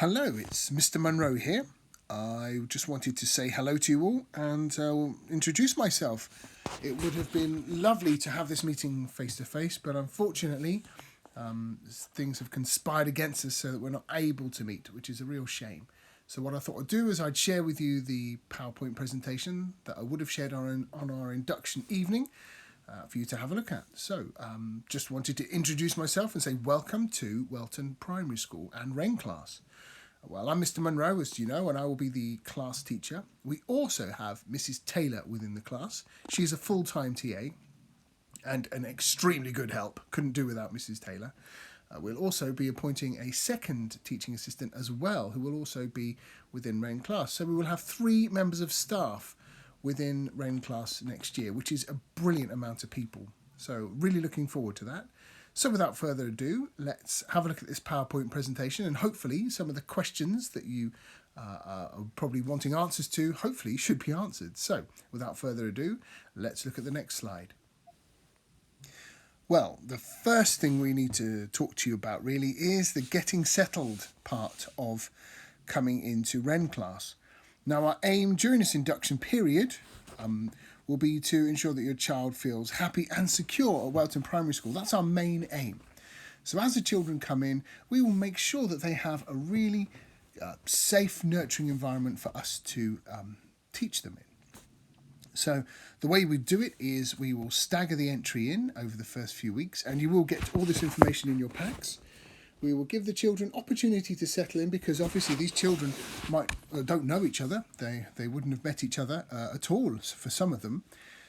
Hello, it's Mr. Munro here. I just wanted to say hello to you all and introduce myself. It would have been lovely to have this meeting face to face, but unfortunately, things have conspired against us so that we're not able to meet, which is a real shame. So what I thought I'd do is I'd share with you the PowerPoint presentation that I would have shared on our induction evening for you to have a look at. So just wanted to introduce myself and say welcome to Welton Primary School and Wren class. Well, I'm Mr. Munro, as you know, and I will be the class teacher. We also have Mrs. Taylor within the class. She's a full-time TA and an extremely good help. Couldn't do without Mrs. Taylor. We'll also be appointing a second teaching assistant as well, who will also be within Wren class. So we will have 3 members of staff within Wren class next year, which is a brilliant amount of people. So really looking forward to that. So without further ado, let's have a look at this PowerPoint presentation, and hopefully some of the questions that you are probably wanting answers to, hopefully should be answered. So without further ado, let's look at the next slide. Well, the first thing we need to talk to you about really is the getting settled part of coming into Wren class. Now, our aim during this induction period will be to ensure that your child feels happy and secure at Welton Primary School. That's our main aim. So as the children come in, we will make sure that they have a really safe, nurturing environment for us to teach them in. So the way we do it is we will stagger the entry in over the first few weeks, and you will get all this information in your packs. We will give the children opportunity to settle in, because obviously these children don't know each other. They wouldn't have met each other at all for some of them.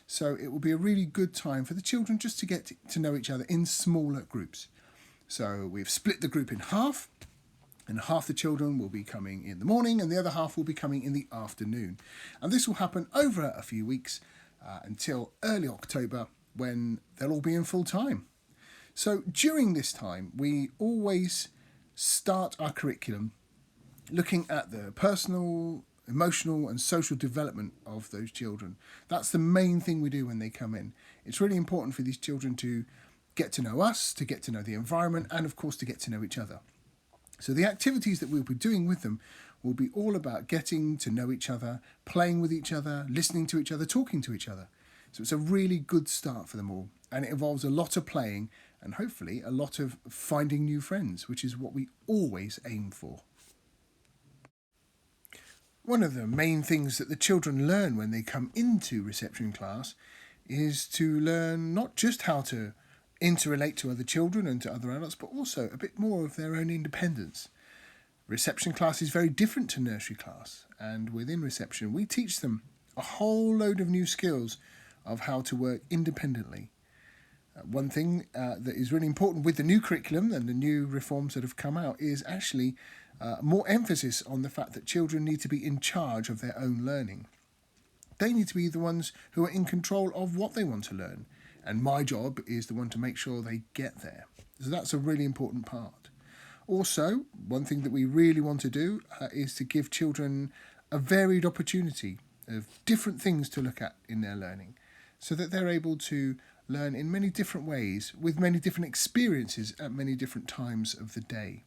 So it will be a really good time for the children just to get to know each other in smaller groups. So we've split the group in half, and half the children will be coming in the morning and the other half will be coming in the afternoon. And this will happen over a few weeks until early October, when they'll all be in full time. So during this time, we always start our curriculum looking at the personal, emotional and social development of those children. That's the main thing we do when they come in. It's really important for these children to get to know us, to get to know the environment, and of course to get to know each other. So the activities that we'll be doing with them will be all about getting to know each other, playing with each other, listening to each other, talking to each other. So it's a really good start for them all, and it involves a lot of playing and hopefully a lot of finding new friends, which is what we always aim for. One of the main things that the children learn when they come into reception class is to learn not just how to interrelate to other children and to other adults, but also a bit more of their own independence. Reception class is very different to nursery class, and within reception we teach them a whole load of new skills of how to work independently. One thing that is really important with the new curriculum and the new reforms that have come out is actually more emphasis on the fact that children need to be in charge of their own learning. They need to be the ones who are in control of what they want to learn, and my job is the one to make sure they get there. So that's a really important part. Also, one thing that we really want to do is to give children a varied opportunity of different things to look at in their learning, so that they're able to learn in many different ways, with many different experiences at many different times of the day.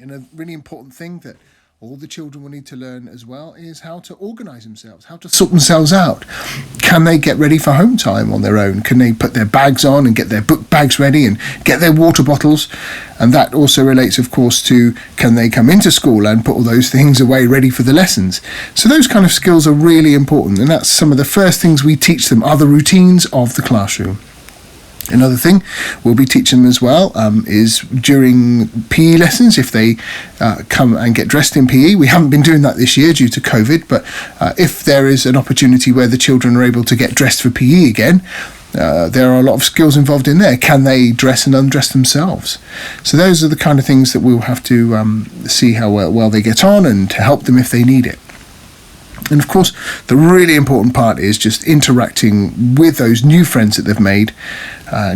And a really important thing that all the children will need to learn as well is how to organise themselves, how to sort themselves out. Can they get ready for home time on their own? Can they put their bags on and get their book bags ready and get their water bottles? And that also relates, of course, to can they come into school and put all those things away ready for the lessons? So those kind of skills are really important, and that's some of the first things we teach them, are the routines of the classroom. Another thing we'll be teaching them as well is during PE lessons, if they come and get dressed in PE. We haven't been doing that this year due to COVID, but if there is an opportunity where the children are able to get dressed for PE again, there are a lot of skills involved in there. Can they dress and undress themselves? So those are the kind of things that we'll have to see how well they get on, and to help them if they need it. And of course, the really important part is just interacting with those new friends that they've made,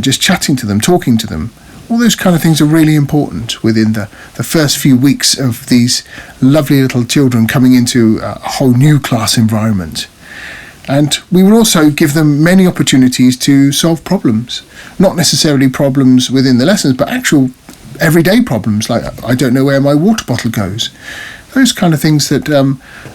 just chatting to them, talking to them. All those kind of things are really important within the first few weeks of these lovely little children coming into a whole new class environment. And we will also give them many opportunities to solve problems, not necessarily problems within the lessons, but actual everyday problems like I don't know where my water bottle goes. Those kind of things that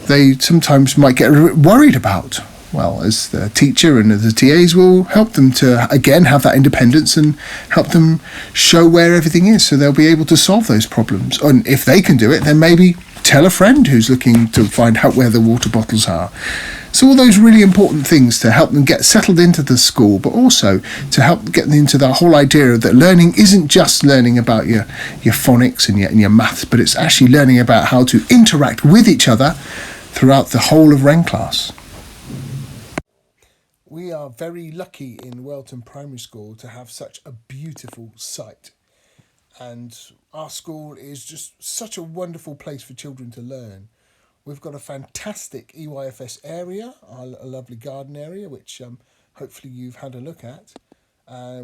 they sometimes might get worried about. Well, as the teacher and the TAs will help them to, again, have that independence and help them show where everything is so they'll be able to solve those problems. And if they can do it, then maybe tell a friend who's looking to find out where the water bottles are. So all those really important things to help them get settled into the school, but also to help get them into the whole idea that learning isn't just learning about your phonics and your maths, but it's actually learning about how to interact with each other throughout the whole of Wren class. We are very lucky in Welton Primary School to have such a beautiful site. And our school is just such a wonderful place for children to learn. We've got a fantastic EYFS area, a lovely garden area, which hopefully you've had a look at.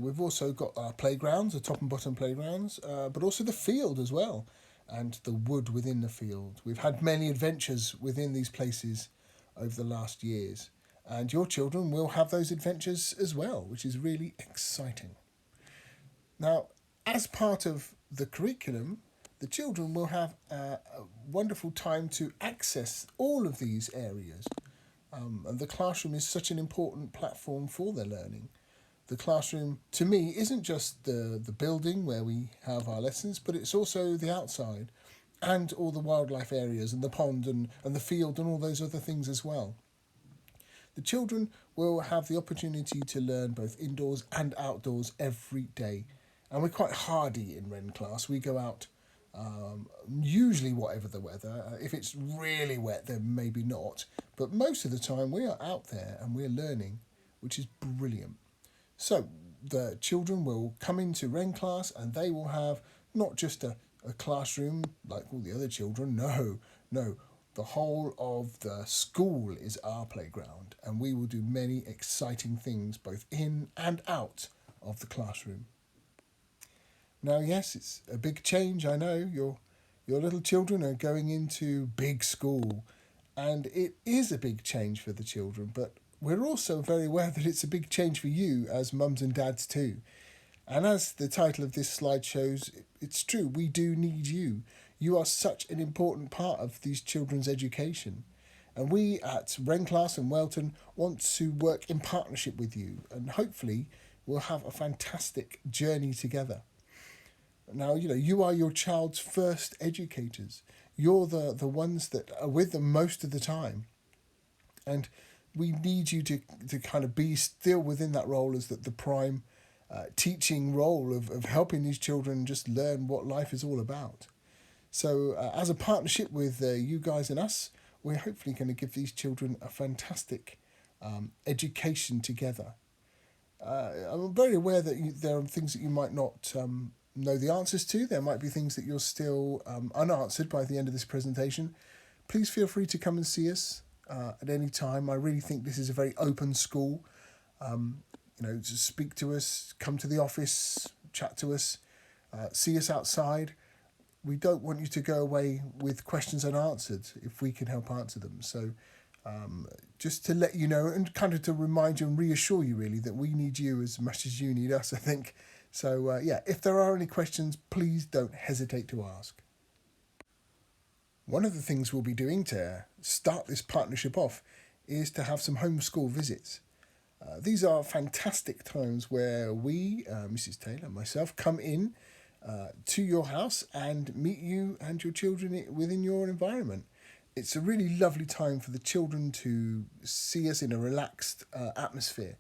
We've also got our playgrounds, the top and bottom playgrounds, but also the field as well, and the wood within the field. We've had many adventures within these places over the last years, and your children will have those adventures as well, which is really exciting. Now, as part of the curriculum, the children will have a wonderful time to access all of these areas. And the classroom is such an important platform for their learning. The classroom, to me, isn't just the building where we have our lessons, but it's also the outside and all the wildlife areas and the pond and the field and all those other things as well. The children will have the opportunity to learn both indoors and outdoors every day. And we're quite hardy in Wren class. We go out usually whatever the weather. If it's really wet, then maybe not. But most of the time we are out there and we're learning, which is brilliant. So the children will come into Wren class and they will have not just a classroom like all the other children. No. The whole of the school is our playground, and we will do many exciting things both in and out of the classroom. Now, yes, it's a big change. I know your little children are going into big school, and it is a big change for the children, but we're also very aware that it's a big change for you as mums and dads too. And as the title of this slide shows, it's true, we do need you. You are such an important part of these children's education. And we at Wren Class and Welton want to work in partnership with you, and hopefully we'll have a fantastic journey together. Now, you are your child's first educators. You're the ones that are with them most of the time. And we need you to kind of be still within that role as the prime teaching role of helping these children just learn what life is all about. So as a partnership with you guys and us, we're hopefully going to give these children a fantastic education together. I'm very aware that there are things that you might not know the answers to. There might be things that you're still unanswered by the end of this presentation. Please feel free to come and see us at any time. I really think this is a very open school. To speak to us, come to the office, chat to us, see us outside. We don't want you to go away with questions unanswered if we can help answer them. So just to let you know and kind of to remind you and reassure you really that we need you as much as you need us, I think. So if there are any questions, please don't hesitate to ask. One of the things we'll be doing to start this partnership off is to have some homeschool visits. These are fantastic times where we, Mrs. Taylor and myself, come in to your house and meet you and your children within your environment. It's a really lovely time for the children to see us in a relaxed atmosphere.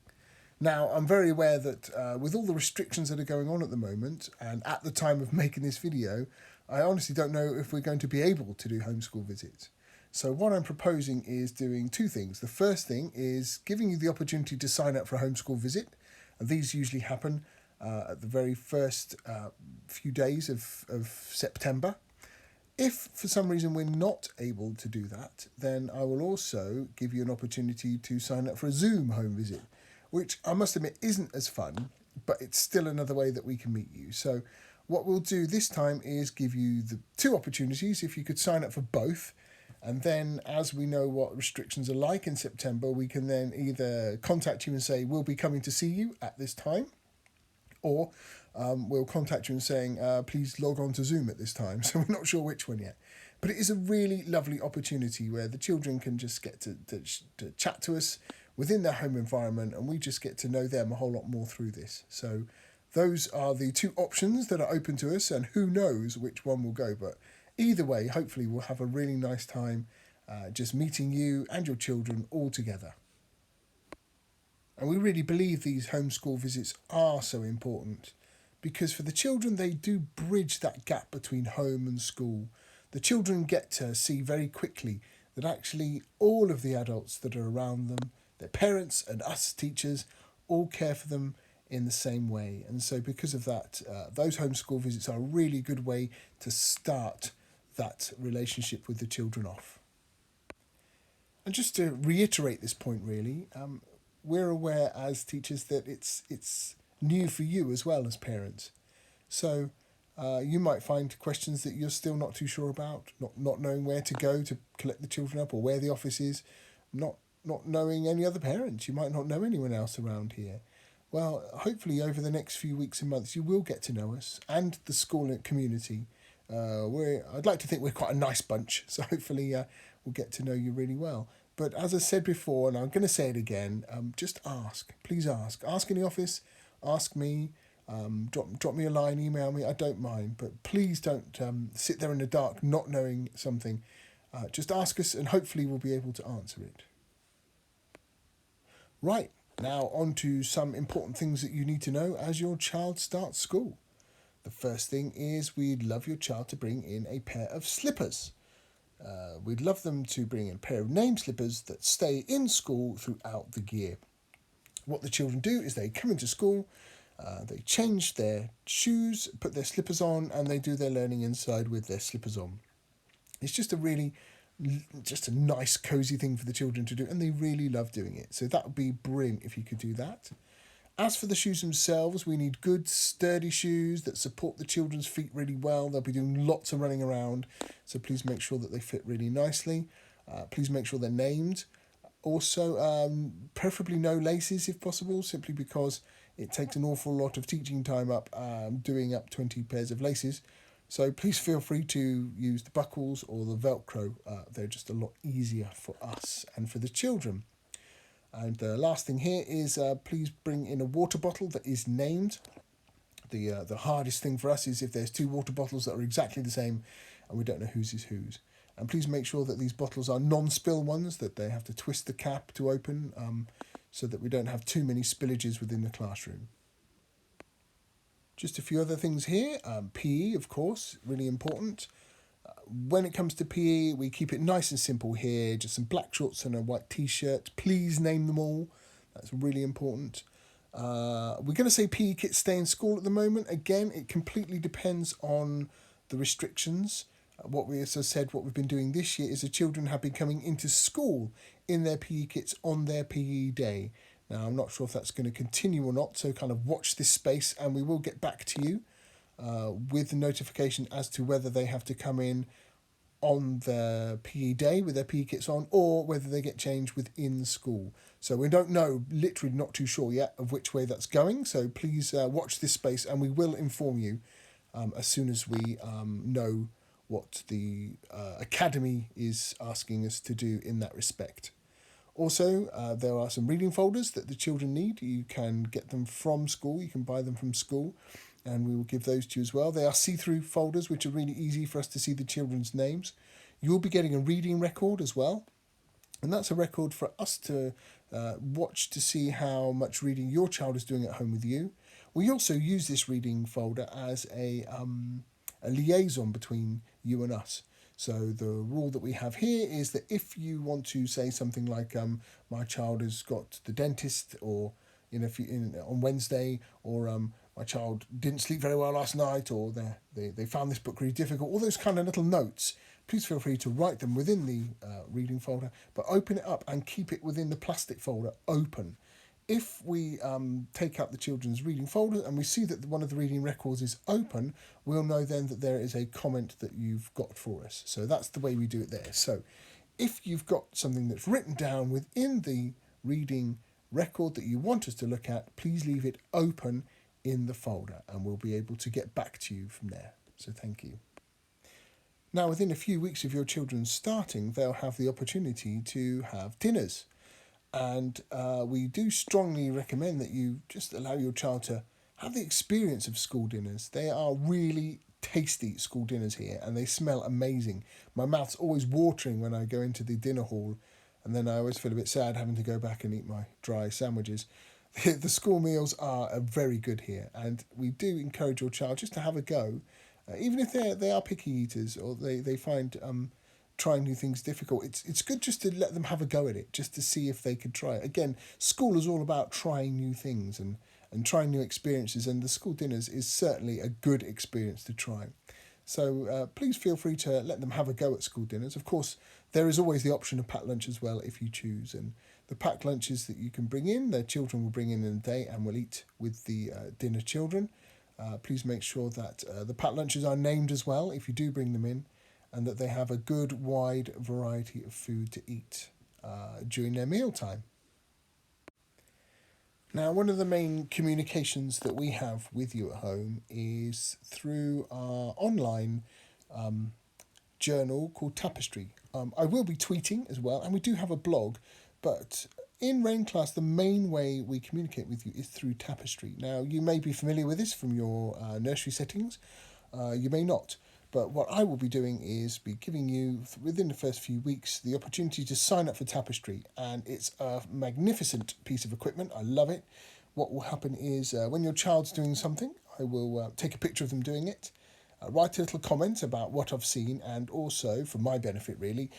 Now, I'm very aware that with all the restrictions that are going on at the moment, and at the time of making this video, I honestly don't know if we're going to be able to do homeschool visits. So what I'm proposing is doing two things. The first thing is giving you the opportunity to sign up for a homeschool visit. And these usually happen at the very first few days of September. If for some reason we're not able to do that, then I will also give you an opportunity to sign up for a Zoom home visit, which I must admit isn't as fun, but it's still another way that we can meet you. So what we'll do this time is give you the two opportunities. If you could sign up for both, and then as we know what restrictions are like in September, we can then either contact you and say, we'll be coming to see you at this time, or will contact you and saying, please log on to Zoom at this time. So we're not sure which one yet. But it is a really lovely opportunity where the children can just get to chat to us within their home environment, and we just get to know them a whole lot more through this. So those are the two options that are open to us, and who knows which one will go. But either way, hopefully we'll have a really nice time just meeting you and your children all together. And we really believe these homeschool visits are so important because for the children, they do bridge that gap between home and school. The children get to see very quickly that actually all of the adults that are around them, their parents and us teachers, all care for them in the same way. And so because of that, those homeschool visits are a really good way to start that relationship with the children off. And just to reiterate this point really, we're aware as teachers that it's new for you as well as parents. So you might find questions that you're still not too sure about, not knowing where to go to collect the children up or where the office is, not knowing any other parents. You might not know anyone else around here. Well, hopefully over the next few weeks and months you will get to know us and the school and community. I'd like to think we're quite a nice bunch, so hopefully we'll get to know you really well. But as I said before, and I'm going to say it again, just ask. Please ask. Ask in the office. Ask me. Drop me a line, email me. I don't mind. But please don't sit there in the dark not knowing something. Just ask us and hopefully we'll be able to answer it. Right, now on to some important things that you need to know as your child starts school. The first thing is we'd love your child to bring in a pair of slippers. We'd love them to bring in a pair of name slippers that stay in school throughout the year. What the children do is they come into school, they change their shoes, put their slippers on, and they do their learning inside with their slippers on. It's just a nice, cosy thing for the children to do, and they really love doing it. So that would be brilliant if you could do that. As for the shoes themselves, we need good, sturdy shoes that support the children's feet really well. They'll be doing lots of running around, so please make sure that they fit really nicely. Please make sure they're named. Also, preferably no laces if possible, simply because it takes an awful lot of teaching time up doing up 20 pairs of laces. So please feel free to use the buckles or the Velcro. They're just a lot easier for us and for the children. And the last thing here is please bring in a water bottle that is named. The hardest thing for us is if there's two water bottles that are exactly the same and we don't know whose is whose. And please make sure that these bottles are non-spill ones, that they have to twist the cap to open so that we don't have too many spillages within the classroom. Just a few other things here. PE, of course, really important. When it comes to PE, we keep it nice and simple here. Just some black shorts and a white t-shirt. Please name them all. That's really important. We're going to say PE kits stay in school at the moment. Again, it completely depends on the restrictions. What we also said, what we've been doing this year is the children have been coming into school in their PE kits on their PE day. Now, I'm not sure if that's going to continue or not, so kind of watch this space and we will get back to you with the notification as to whether they have to come in on their PE day with their PE kits on or whether they get changed within school. So we don't know, literally not too sure yet of which way that's going, so please watch this space and we will inform you as soon as we know what the Academy is asking us to do in that respect. Also, there are some reading folders that the children need. You can get them from school, you can buy them from school, and we will give those to you as well. They are see-through folders, which are really easy for us to see the children's names. You'll be getting a reading record as well, and that's a record for us to watch to see how much reading your child is doing at home with you. We also use this reading folder as a liaison between you and us. So the rule that we have here is that if you want to say something like my child has got the dentist or on Wednesday, or my child didn't sleep very well last night, or they found this book really difficult, all those kind of little notes, please feel free to write them within the reading folder, but open it up and keep it within the plastic folder open. If we take out the children's reading folder and we see that one of the reading records is open, we'll know then that there is a comment that you've got for us. So that's the way we do it there. So if you've got something that's written down within the reading record that you want us to look at, please leave it open in the folder, and we'll be able to get back to you from there. So thank you. Now, within a few weeks of your children starting, they'll have the opportunity to have dinners. And we do strongly recommend that you just allow your child to have the experience of school dinners. They are really tasty school dinners here, and they smell amazing. My mouth's always watering when I go into the dinner hall, and then I always feel a bit sad having to go back and eat my dry sandwiches. The school meals are very good here, and we do encourage your child just to have a go. Even if they are picky eaters, or they find trying new things difficult, it's good just to let them have a go at it, just to see if they could try it. Again, school is all about trying new things and trying new experiences, and the school dinners is certainly a good experience to try. So please feel free to let them have a go at school dinners. Of course, there is always the option of packed lunch as well if you choose, and the packed lunches that you can bring in, the children will bring in a day and will eat with the dinner children. Please make sure that the packed lunches are named as well if you do bring them in, and that they have a good wide variety of food to eat during their meal time. Now, one of the main communications that we have with you at home is through our online journal called Tapestry. I will be tweeting as well, and we do have a blog, but in Rain Class, the main way we communicate with you is through Tapestry. Now, you may be familiar with this from your nursery settings. You may not. But what I will be doing is be giving you, within the first few weeks, the opportunity to sign up for Tapestry. And it's a magnificent piece of equipment. I love it. What will happen is when your child's doing something, I will take a picture of them doing it, write a little comment about what I've seen, and also, for my benefit really,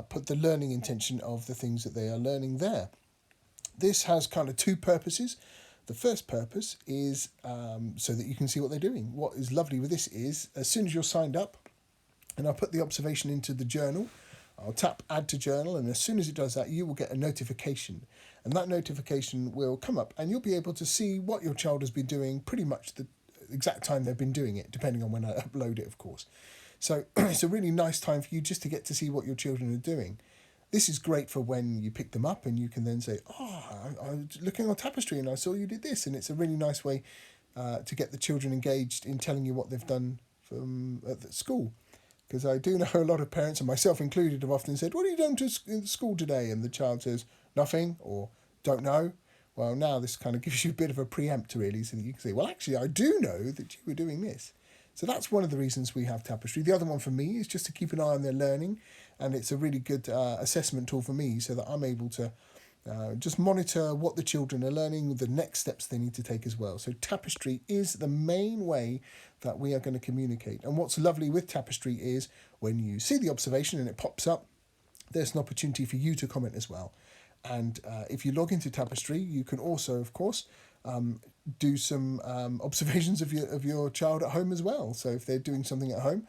put the learning intention of the things that they are learning there. This has kind of two purposes. The first purpose is so that you can see what they're doing. What is lovely with this is, as soon as you're signed up, and I'll put the observation into the journal, I'll tap add to journal, and as soon as it does that, you will get a notification. And that notification will come up, and you'll be able to see what your child has been doing pretty much the exact time they've been doing it, depending on when I upload it, of course. So it's a really nice time for you just to get to see what your children are doing. This is great for when you pick them up and you can then say, I was looking on Tapestry and I saw you did this. And it's a really nice way to get the children engaged in telling you what they've done at the school. Because I do know a lot of parents, and myself included, have often said, what have you done to school today? And the child says, nothing, or don't know. Well, now this kind of gives you a bit of a preempt, really, so that you can say, well, actually, I do know that you were doing this. So that's one of the reasons we have Tapestry. The other one for me is just to keep an eye on their learning, and it's a really good assessment tool for me so that I'm able to just monitor what the children are learning, the next steps they need to take as well. So Tapestry is the main way that we are going to communicate. And what's lovely with Tapestry is when you see the observation and it pops up, there's an opportunity for you to comment as well. And if you log into Tapestry, you can also, of course, do some observations of your child at home as well. So if they're doing something at home,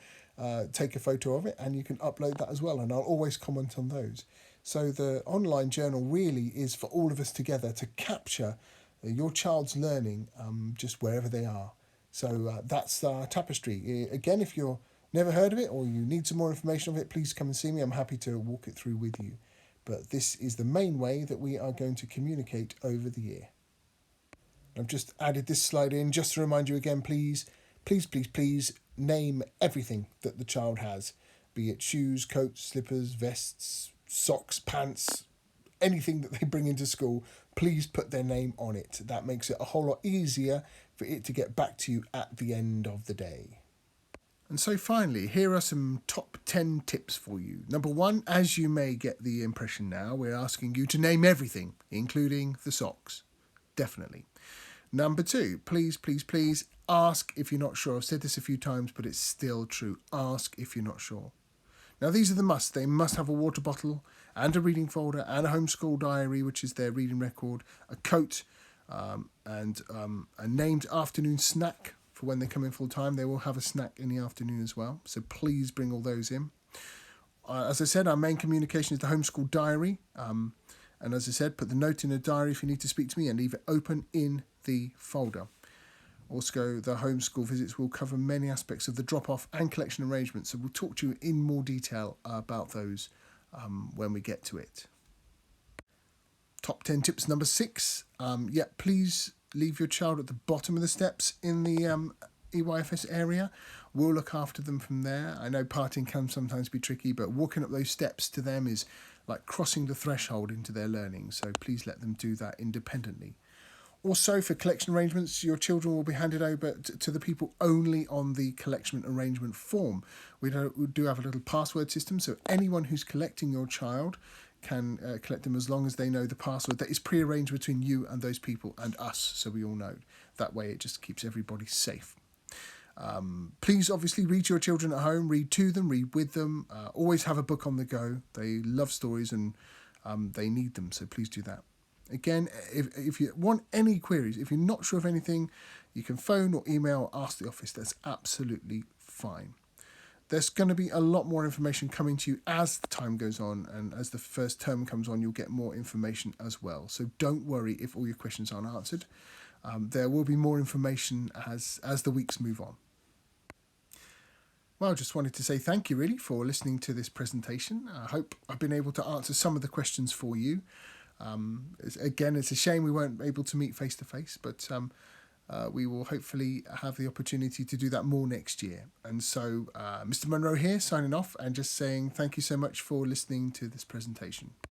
take a photo of it and you can upload that as well. And I'll always comment on those. So the online journal really is for all of us together to capture your child's learning just wherever they are. So that's Tapestry. Again, if you've never heard of it or you need some more information of it, please come and see me. I'm happy to walk it through with you. But this is the main way that we are going to communicate over the year. I've just added this slide in just to remind you again, please name everything that the child has, be it shoes, coats, slippers, vests, socks, pants, anything that they bring into school. Please put their name on it. That makes it a whole lot easier for it to get back to you at the end of the day. And so finally, here are some top 10 tips for you. Number 1, as you may get the impression now, we're asking you to name everything, including the socks. Definitely. Number 2, please ask if you're not sure. I've said this a few times, but it's still true. Ask if you're not sure. Now, these are the musts. They must have a water bottle and a reading folder and a homeschool diary, which is their reading record, a coat, and a named afternoon snack for when they come in full time. They will have a snack in the afternoon as well. So please bring all those in. As I said, our main communication is the homeschool diary. And as I said, put the note in the diary if you need to speak to me and leave it open in the folder. Also, the homeschool visits will cover many aspects of the drop-off and collection arrangements, so we'll talk to you in more detail about those when we get to it. Top 10 tips number 6. Please leave your child at the bottom of the steps in the EYFS area. We'll look after them from there. I know parting can sometimes be tricky, but walking up those steps to them is like crossing the threshold into their learning. So please let them do that independently. Also, for collection arrangements, your children will be handed over to the people only on the collection arrangement form. We do have a little password system, so anyone who's collecting your child can collect them as long as they know the password that is pre-arranged between you and those people and us, so we all know. That way it just keeps everybody safe. Please obviously read to your children at home, read to them, read with them. Always have a book on the go. They love stories and they need them, so please do that. Again, if you want any queries, if you're not sure of anything, you can phone or email or ask the office. That's absolutely fine. There's going to be a lot more information coming to you as the time goes on, and as the first term comes on, you'll get more information as well. So don't worry if all your questions aren't answered. There will be more information as the weeks move on. Well, I just wanted to say thank you really for listening to this presentation. I hope I've been able to answer some of the questions for you. Again, it's a shame we weren't able to meet face to face, but we will hopefully have the opportunity to do that more next year. And so Mr. Munro here signing off and just saying thank you so much for listening to this presentation.